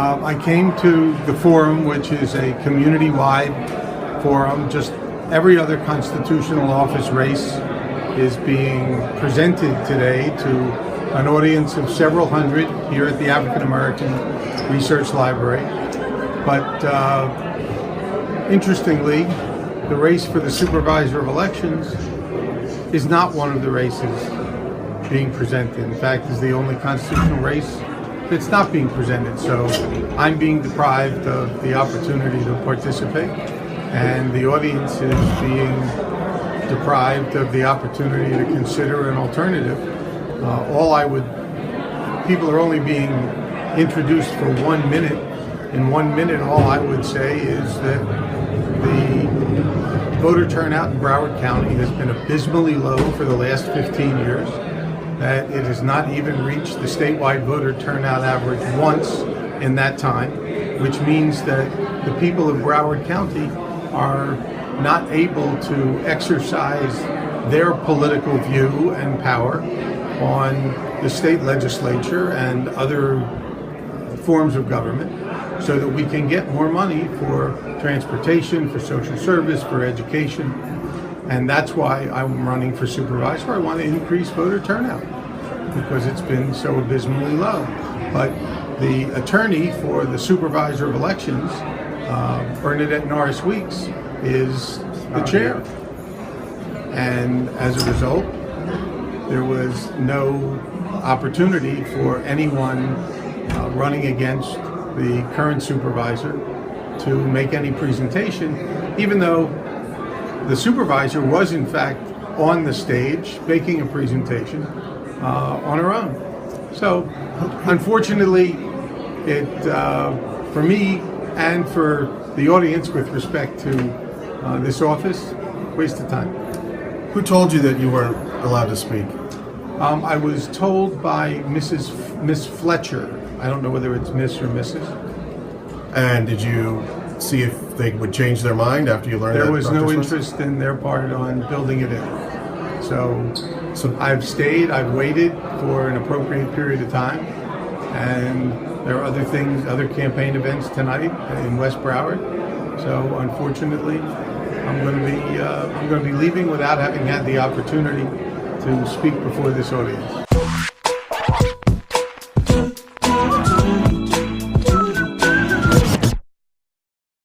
I came to the forum, which is a community-wide forum. Just every other constitutional office race is being presented today to an audience of several hundred here at the African American Research Library. But interestingly, the race for the supervisor of elections is not one of the races being presented. In fact, is the only constitutional race that's not being presented. So I'm being deprived of the opportunity to participate, and the audience is being deprived of the opportunity to consider an alternative. People are only being introduced for 1 minute. In 1 minute, all I would say is that the voter turnout in Broward County has been abysmally low for the last 15 years, that it has not even reached the statewide voter turnout average once in that time, which means that the people of Broward County are not able to exercise their political view and power on the state legislature and other forms of government, so that we can get more money for transportation, for social service, for education. And that's why I'm running for supervisor. I want to increase voter turnout because it's been so abysmally low. But the attorney for the supervisor of elections, Bernadette Norris Weeks, is the chair. And as a result, there was no opportunity for anyone running against the current supervisor to make any presentation, even though the supervisor was in fact on the stage making a presentation on her own. So unfortunately, for me and for the audience with respect to this office, waste of time. Who told you that you weren't allowed to speak? I was told by Miss Fletcher. I don't know whether it's Miss or Mrs. And did you see if they would change their mind after you learned that? There was no interest in their part on building it in. So I've stayed, I've waited for an appropriate period of time, and there are other things, other campaign events tonight in West Broward. So unfortunately, I'm going to be leaving without having had the opportunity to speak before this audience.